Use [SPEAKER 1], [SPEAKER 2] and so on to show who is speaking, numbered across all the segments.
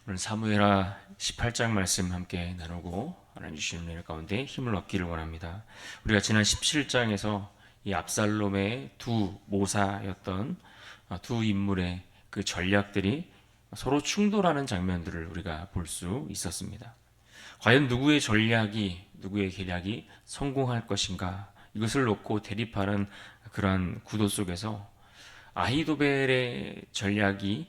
[SPEAKER 1] 오늘 사무엘하 18장 말씀 함께 나누고 하나님 주시는 은혜 가운데 힘을 얻기를 원합니다. 우리가 지난 17장에서 이 압살롬의 두 모사였던 두 인물의 그 전략들이 서로 충돌하는 장면들을 우리가 볼 수 있었습니다. 과연 누구의 전략이 누구의 계략이 성공할 것인가, 이것을 놓고 대립하는 그러한 구도 속에서 아히도벨의 계략이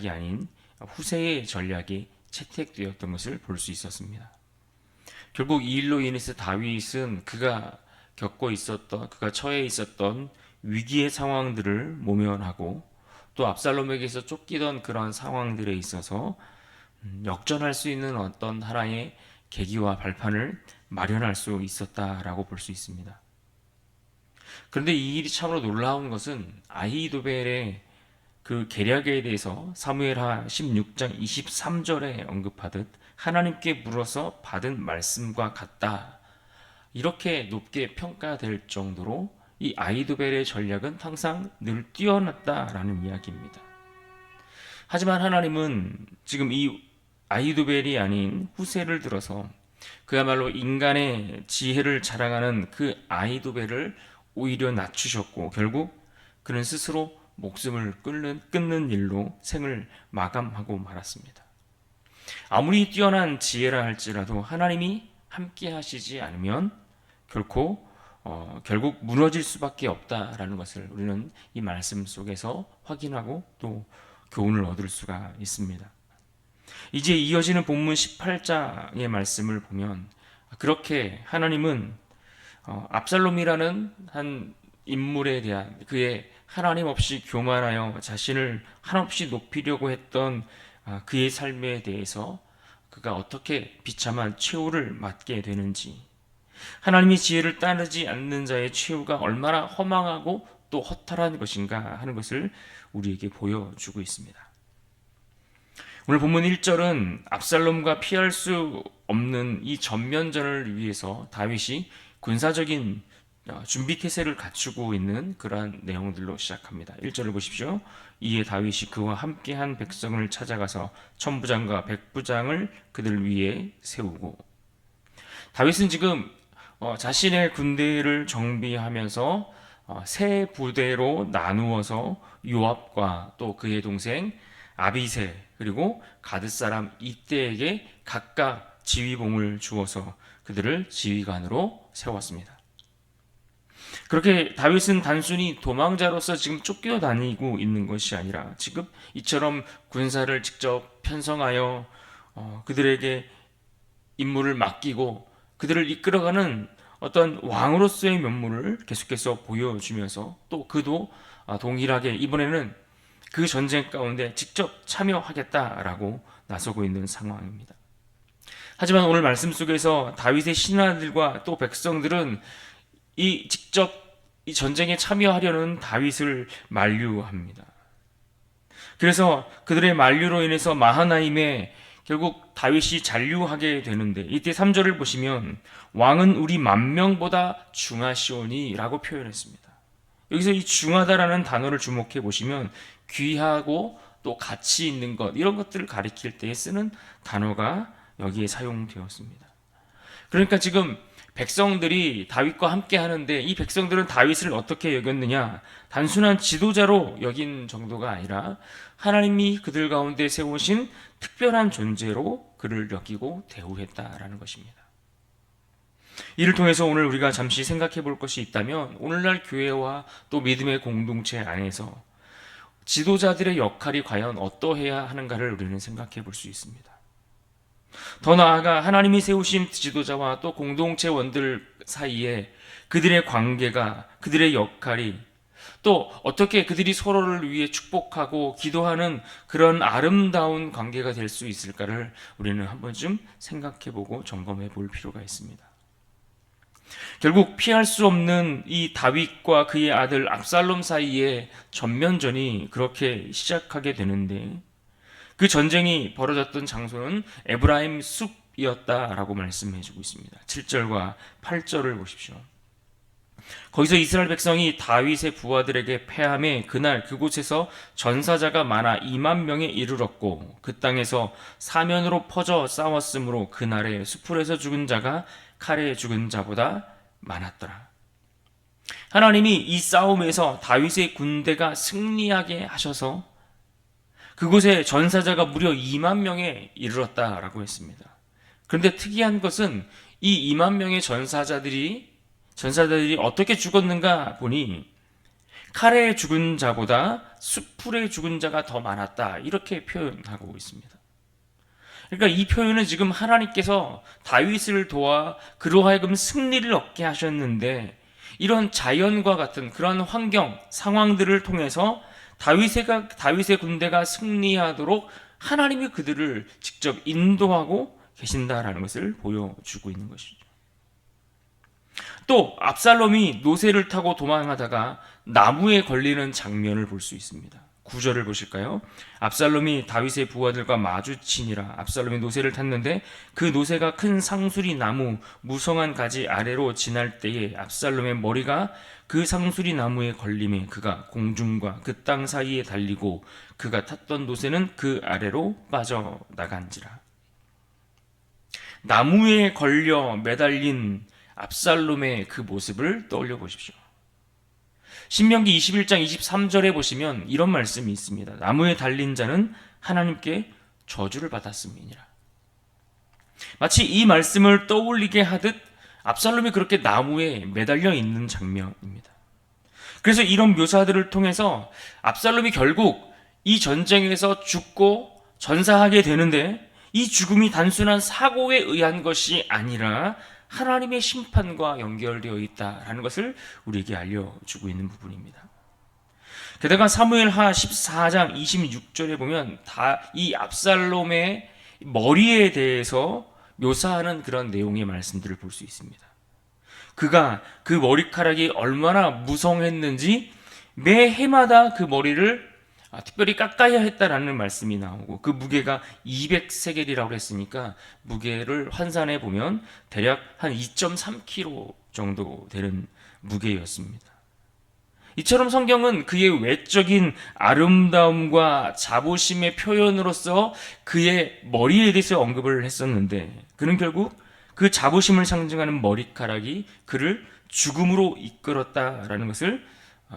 [SPEAKER 1] 아닌 후세의 전략이 채택되었던 것을 볼 수 있었습니다. 결국 이 일로 인해서 다윗은 그가 처해 있었던 위기의 상황들을 모면하고, 또 압살롬에게서 쫓기던 그런 상황들에 있어서 역전할 수 있는 어떤 하나의 계기와 발판을 마련할 수 있었다라고 볼 수 있습니다. 그런데 이 일이 참으로 놀라운 것은 아히도벨의 그 계략에 대해서 사무엘하 16장 23절에 언급하듯 하나님께 물어서 받은 말씀과 같다, 이렇게 높게 평가될 정도로 이 아히도벨의 전략은 항상 늘 뛰어났다라는 이야기입니다. 하지만 하나님은 지금 이 아히도벨이 아닌 후세를 들어서 그야말로 인간의 지혜를 자랑하는 그 아히도벨을 오히려 낮추셨고, 결국 그는 스스로 목숨을 끊는 일로 생을 마감하고 말았습니다. 아무리 뛰어난 지혜라 할지라도 하나님이 함께 하시지 않으면 결국 무너질 수밖에 없다라는 것을 우리는 이 말씀 속에서 확인하고 또 교훈을 얻을 수가 있습니다. 이제 이어지는 본문 18장의 말씀을 보면 그렇게 하나님은 압살롬이라는 한 인물에 대한 그의 하나님 없이 교만하여 자신을 한없이 높이려고 했던 그의 삶에 대해서 그가 어떻게 비참한 최후를 맞게 되는지, 하나님의 지혜를 따르지 않는 자의 최후가 얼마나 허망하고 또 허탈한 것인가 하는 것을 우리에게 보여주고 있습니다. 오늘 본문 1절은 압살롬과 피할 수 없는 이 전면전을 위해서 다윗이 군사적인 준비 태세를 갖추고 있는 그러한 내용들로 시작합니다. 1절을 보십시오. 이에 다윗이 그와 함께한 백성을 찾아가서 천부장과 백부장을 그들 위에 세우고, 다윗은 지금 자신의 군대를 정비하면서 세 부대로 나누어서 요압과 또 그의 동생 아비새 그리고 가드 사람 이때에게 각각 지휘봉을 주어서 그들을 지휘관으로 세웠습니다. 그렇게 다윗은 단순히 도망자로서 지금 쫓겨다니고 있는 것이 아니라 지금 이처럼 군사를 직접 편성하여 그들에게 임무를 맡기고 그들을 이끌어가는 어떤 왕으로서의 면모를 계속해서 보여주면서 또 그도 동일하게 이번에는 그 전쟁 가운데 직접 참여하겠다라고 나서고 있는 상황입니다. 하지만 오늘 말씀 속에서 다윗의 신하들과 또 백성들은 직접 이 전쟁에 참여하려는 다윗을 만류합니다. 그래서 그들의 만류로 인해서 마하나임에 결국 다윗이 잔류하게 되는데, 이때 3절을 보시면 왕은 우리 만명보다 중하시오니 라고 표현했습니다. 여기서 이 중하다라는 단어를 주목해 보시면 귀하고 또 가치 있는 것, 이런 것들을 가리킬 때 쓰는 단어가 여기에 사용되었습니다. 그러니까 지금 백성들이 다윗과 함께 하는데 이 백성들은 다윗을 어떻게 여겼느냐, 단순한 지도자로 여긴 정도가 아니라 하나님이 그들 가운데 세우신 특별한 존재로 그를 여기고 대우했다라는 것입니다. 이를 통해서 오늘 우리가 잠시 생각해 볼 것이 있다면, 오늘날 교회와 또 믿음의 공동체 안에서 지도자들의 역할이 과연 어떠해야 하는가를 우리는 생각해 볼 수 있습니다. 더 나아가 하나님이 세우신 지도자와 또 공동체원들 사이에 그들의 관계가, 그들의 역할이 또 어떻게 그들이 서로를 위해 축복하고 기도하는 그런 아름다운 관계가 될 수 있을까를 우리는 한 번쯤 생각해보고 점검해 볼 필요가 있습니다. 결국 피할 수 없는 이 다윗과 그의 아들 압살롬 사이의 전면전이 그렇게 시작하게 되는데, 그 전쟁이 벌어졌던 장소는 에브라임 숲이었다라고 말씀해 주고 있습니다. 7절과 8절을 보십시오. 거기서 이스라엘 백성이 다윗의 부하들에게 패함에 그날 그곳에서 전사자가 많아 2만 명에 이르렀고 그 땅에서 사면으로 퍼져 싸웠으므로 그날에 수풀에서 죽은 자가 칼에 죽은 자보다 많았더라. 하나님이 이 싸움에서 다윗의 군대가 승리하게 하셔서 그곳에 전사자가 무려 2만 명에 이르렀다라고 했습니다. 그런데 특이한 것은 이 2만 명의 전사자들이 어떻게 죽었는가 보니 칼에 죽은 자보다 수풀에 죽은 자가 더 많았다, 이렇게 표현하고 있습니다. 그러니까 이 표현은 지금 하나님께서 다윗을 도와 그로 하여금 승리를 얻게 하셨는데 이런 자연과 같은 그런 환경, 상황들을 통해서 다윗의 군대가 승리하도록 하나님이 그들을 직접 인도하고 계신다라는 것을 보여주고 있는 것이죠. 또 압살롬이 노새를 타고 도망하다가 나무에 걸리는 장면을 볼 수 있습니다. 9절을 보실까요? 압살롬이 다윗의 부하들과 마주치니라. 압살롬이 노새를 탔는데 그 노새가 큰 상수리 나무 무성한 가지 아래로 지날 때에 압살롬의 머리가 그 상수리 나무에 걸림에 그가 공중과 그 땅 사이에 달리고 그가 탔던 노새는 그 아래로 빠져나간지라. 나무에 걸려 매달린 압살롬의 그 모습을 떠올려 보십시오. 신명기 21장 23절에 보시면 이런 말씀이 있습니다. 나무에 달린 자는 하나님께 저주를 받았음이니라. 마치 이 말씀을 떠올리게 하듯 압살롬이 그렇게 나무에 매달려 있는 장면입니다. 그래서 이런 묘사들을 통해서 압살롬이 결국 이 전쟁에서 죽고 전사하게 되는데 이 죽음이 단순한 사고에 의한 것이 아니라 하나님의 심판과 연결되어 있다라는 것을 우리에게 알려주고 있는 부분입니다. 게다가 사무엘하 14장 26절에 보면 이 압살롬의 머리에 대해서 묘사하는 그런 내용의 말씀들을 볼 수 있습니다. 그가 그 머리카락이 얼마나 무성했는지 매 해마다 그 머리를 특별히 깎아야 했다라는 말씀이 나오고 그 무게가 200세겔이라고 했으니까 무게를 환산해 보면 대략 한 2.3kg 정도 되는 무게였습니다. 이처럼 성경은 그의 외적인 아름다움과 자부심의 표현으로서 그의 머리에 대해서 언급을 했었는데 그는 결국 그 자부심을 상징하는 머리카락이 그를 죽음으로 이끌었다라는 것을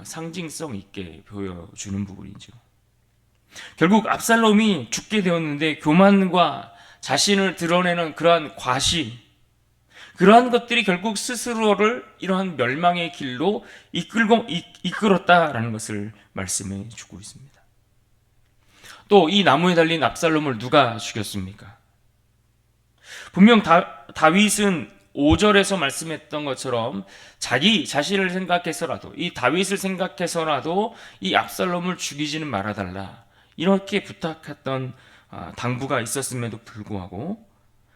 [SPEAKER 1] 상징성 있게 보여주는 부분이죠. 결국 압살롬이 죽게 되었는데 교만과 자신을 드러내는 그러한 과시, 그러한 것들이 결국 스스로를 이러한 멸망의 길로 이끌었다라는 것을 말씀해 주고 있습니다. 또 이 나무에 달린 압살롬을 누가 죽였습니까? 분명 다윗은 5절에서 말씀했던 것처럼 자기 자신을 생각해서라도 이 다윗을 생각해서라도 이 압살롬을 죽이지는 말아달라 이렇게 부탁했던 당부가 있었음에도 불구하고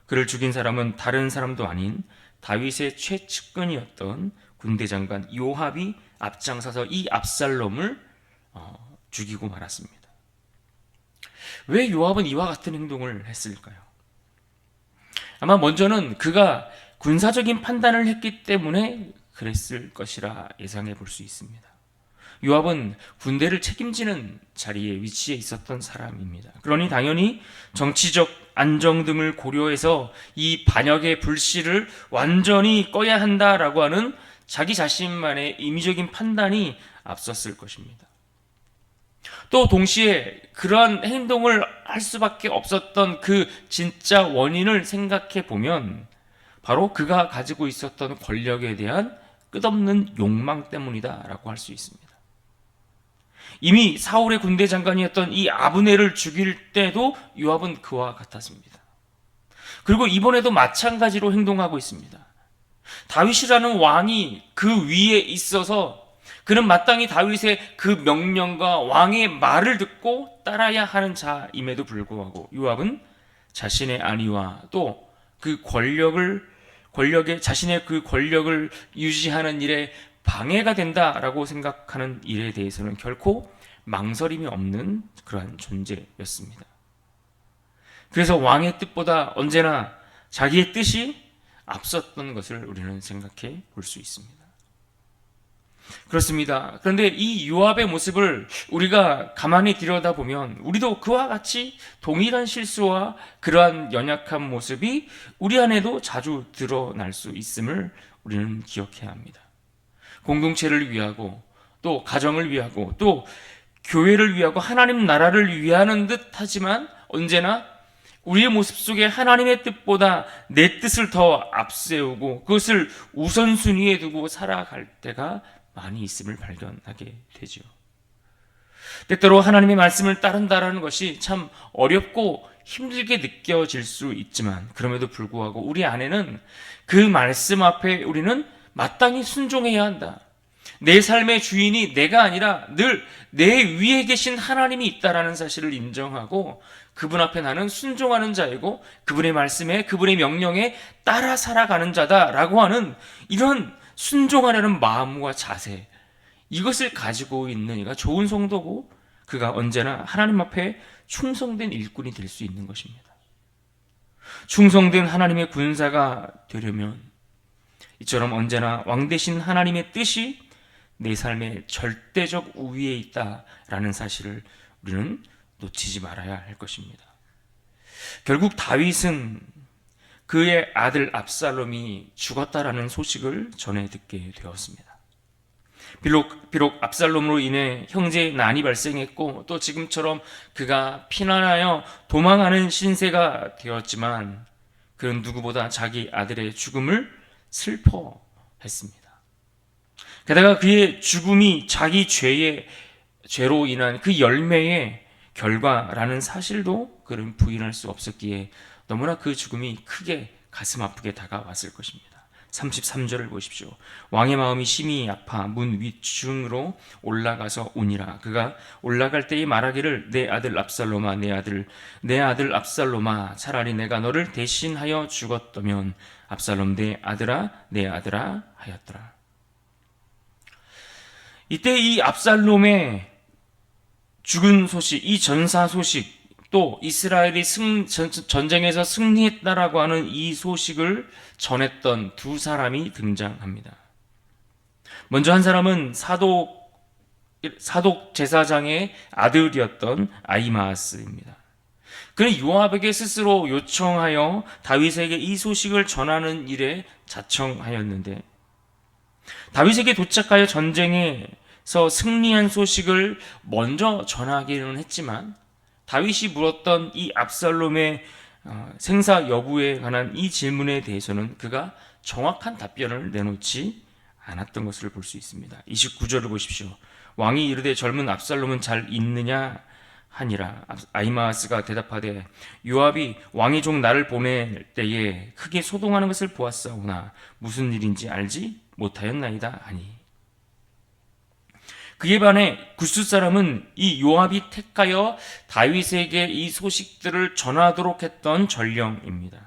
[SPEAKER 1] 그를 죽인 사람은 다른 사람도 아닌 다윗의 최측근이었던 군대 장관 요압이 앞장서서 이 압살롬을 죽이고 말았습니다. 왜 요압은 이와 같은 행동을 했을까요? 아마 먼저는 그가 군사적인 판단을 했기 때문에 그랬을 것이라 예상해 볼 수 있습니다. 요압은 군대를 책임지는 자리에 위치해 있었던 사람입니다. 그러니 당연히 정치적 안정 등을 고려해서 이 반역의 불씨를 완전히 꺼야 한다라고 하는 자기 자신만의 임의적인 판단이 앞섰을 것입니다. 또 동시에 그러한 행동을 할 수밖에 없었던 그 진짜 원인을 생각해 보면 바로 그가 가지고 있었던 권력에 대한 끝없는 욕망 때문이다라고 할 수 있습니다. 이미 사울의 군대 장관이었던 이 아브넬을 죽일 때도 요압은 그와 같았습니다. 그리고 이번에도 마찬가지로 행동하고 있습니다. 다윗이라는 왕이 그 위에 있어서 그는 마땅히 다윗의 그 명령과 왕의 말을 듣고 따라야 하는 자임에도 불구하고 요압은 자신의 안위와 또 그 자신의 그 권력을 유지하는 일에 방해가 된다라고 생각하는 일에 대해서는 결코 망설임이 없는 그러한 존재였습니다. 그래서 왕의 뜻보다 언제나 자기의 뜻이 앞섰던 것을 우리는 생각해 볼 수 있습니다. 그렇습니다. 그런데 이 요압의 모습을 우리가 가만히 들여다보면 우리도 그와 같이 동일한 실수와 그러한 연약한 모습이 우리 안에도 자주 드러날 수 있음을 우리는 기억해야 합니다. 공동체를 위하고 또 가정을 위하고 또 교회를 위하고 하나님 나라를 위하는 듯 하지만 언제나 우리의 모습 속에 하나님의 뜻보다 내 뜻을 더 앞세우고 그것을 우선순위에 두고 살아갈 때가 많이 있음을 발견하게 되죠. 때때로 하나님의 말씀을 따른다라는 것이 참 어렵고 힘들게 느껴질 수 있지만 그럼에도 불구하고 우리 안에는 그 말씀 앞에 우리는 마땅히 순종해야 한다. 내 삶의 주인이 내가 아니라 늘 내 위에 계신 하나님이 있다라는 사실을 인정하고 그분 앞에 나는 순종하는 자이고 그분의 말씀에 그분의 명령에 따라 살아가는 자다라고 하는 이런 순종하려는 마음과 자세, 이것을 가지고 있는 이가 좋은 성도고 그가 언제나 하나님 앞에 충성된 일꾼이 될 수 있는 것입니다. 충성된 하나님의 군사가 되려면 이처럼 언제나 왕 대신 하나님의 뜻이 내 삶의 절대적 우위에 있다라는 사실을 우리는 놓치지 말아야 할 것입니다. 결국 다윗은 그의 아들 압살롬이 죽었다라는 소식을 전해 듣게 되었습니다. 비록 압살롬으로 인해 형제의 난이 발생했고 또 지금처럼 그가 피난하여 도망하는 신세가 되었지만 그는 누구보다 자기 아들의 죽음을 슬퍼했습니다. 게다가 그의 죽음이 자기 죄로 인한 그 열매의 결과라는 사실도 그는 부인할 수 없었기에 너무나 그 죽음이 크게 가슴 아프게 다가왔을 것입니다. 33절을 보십시오. 왕의 마음이 심히 아파 문 윗중으로 올라가서 오니라. 그가 올라갈 때에 말하기를 내 아들 압살롬아 내 아들 압살롬아 차라리 내가 너를 대신하여 죽었다면 압살롬 내 아들아 하였더라. 이때 이 압살롬의 죽은 소식, 이 전사 소식, 또 이스라엘이 전쟁에서 승리했다라고 하는 이 소식을 전했던 두 사람이 등장합니다. 먼저 한 사람은 사독 제사장의 아들이었던 아히마아스입니다. 그는 요압에게 스스로 요청하여 다윗에게 이 소식을 전하는 일에 자청하였는데 다윗에게 도착하여 전쟁에서 승리한 소식을 먼저 전하기는 했지만 다윗이 물었던 이 압살롬의 생사 여부에 관한 이 질문에 대해서는 그가 정확한 답변을 내놓지 않았던 것을 볼 수 있습니다. 29절을 보십시오. 왕이 이르되 젊은 압살롬은 잘 있느냐 하니라. 아히마아스가 대답하되 요압이 왕의 종 나를 보낼 때에 크게 소동하는 것을 보았사오나 무슨 일인지 알지 못하였나이다 하니. 그에 반해 구스 사람은 이 요압이 택하여 다윗에게 이 소식들을 전하도록 했던 전령입니다.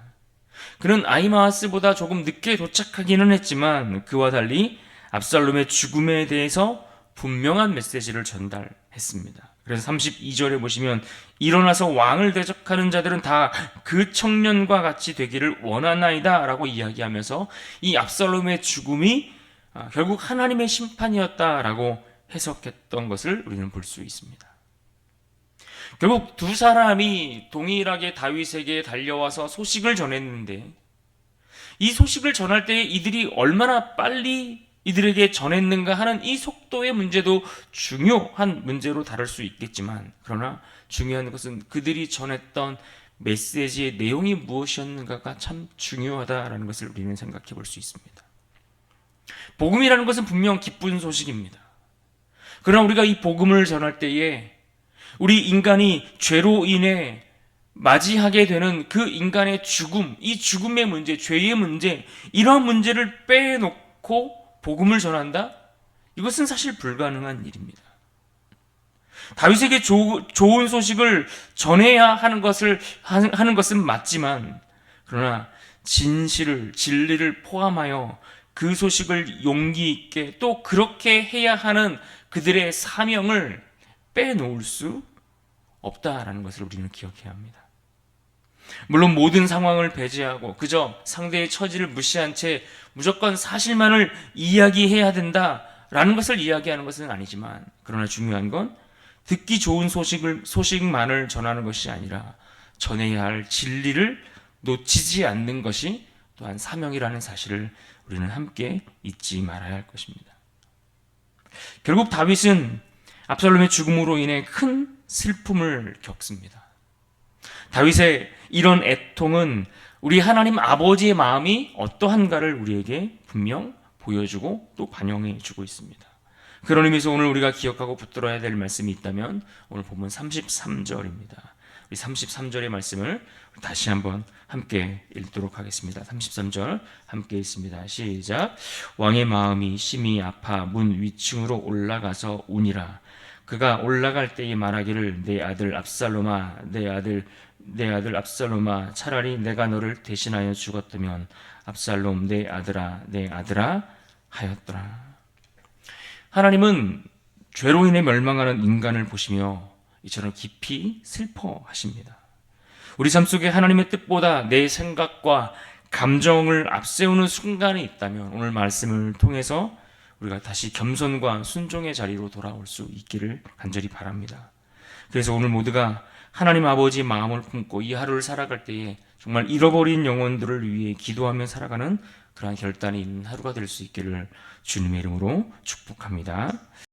[SPEAKER 1] 그는 아히마아스보다 조금 늦게 도착하기는 했지만 그와 달리 압살롬의 죽음에 대해서 분명한 메시지를 전달했습니다. 그래서 32절에 보시면 일어나서 왕을 대적하는 자들은 다 그 청년과 같이 되기를 원하나이다 라고 이야기하면서 이 압살롬의 죽음이 결국 하나님의 심판이었다라고 해석했던 것을 우리는 볼 수 있습니다. 결국 두 사람이 동일하게 다윗에게 달려와서 소식을 전했는데 이 소식을 전할 때 이들이 얼마나 빨리 이들에게 전했는가 하는 이 속도의 문제도 중요한 문제로 다룰 수 있겠지만 그러나 중요한 것은 그들이 전했던 메시지의 내용이 무엇이었는가가 참 중요하다라는 것을 우리는 생각해 볼 수 있습니다. 복음이라는 것은 분명 기쁜 소식입니다. 그러나 우리가 이 복음을 전할 때에 우리 인간이 죄로 인해 맞이하게 되는 그 인간의 죽음, 이 죽음의 문제, 죄의 문제, 이러한 문제를 빼놓고 복음을 전한다? 이것은 사실 불가능한 일입니다. 다윗에게 좋은 소식을 전해야 하는 것은 맞지만 그러나 진리를 포함하여 그 소식을 용기 있게 또 그렇게 해야 하는 그들의 사명을 빼놓을 수 없다라는 것을 우리는 기억해야 합니다. 물론 모든 상황을 배제하고 그저 상대의 처지를 무시한 채 무조건 사실만을 이야기해야 된다 라는 것을 이야기하는 것은 아니지만, 그러나 중요한 건 듣기 좋은 소식만을 전하는 것이 아니라 전해야 할 진리를 놓치지 않는 것이 또한 사명이라는 사실을 우리는 함께 잊지 말아야 할 것입니다. 결국 다윗은 압살롬의 죽음으로 인해 큰 슬픔을 겪습니다. 다윗의 이런 애통은 우리 하나님 아버지의 마음이 어떠한가를 우리에게 분명 보여주고 또 반영해 주고 있습니다. 그런 의미에서 오늘 우리가 기억하고 붙들어야 될 말씀이 있다면 오늘 본문 33절입니다. 우리 33절의 말씀을 다시 한번 함께 읽도록 하겠습니다. 33절 함께 읽습니다. 시작. 왕의 마음이 심히 아파 문 위층으로 올라가서 우니라. 그가 올라갈 때에 말하기를 내 아들 압살롬아, 내 아들 압살롬아, 차라리 내가 너를 대신하여 죽었다면 압살롬 내 아들아 하였더라. 하나님은 죄로 인해 멸망하는 인간을 보시며 이처럼 깊이 슬퍼하십니다. 우리 삶 속에 하나님의 뜻보다 내 생각과 감정을 앞세우는 순간이 있다면 오늘 말씀을 통해서 우리가 다시 겸손과 순종의 자리로 돌아올 수 있기를 간절히 바랍니다. 그래서 오늘 모두가 하나님 아버지의 마음을 품고 이 하루를 살아갈 때에 정말 잃어버린 영혼들을 위해 기도하며 살아가는 그러한 결단이 있는 하루가 될 수 있기를 주님의 이름으로 축복합니다.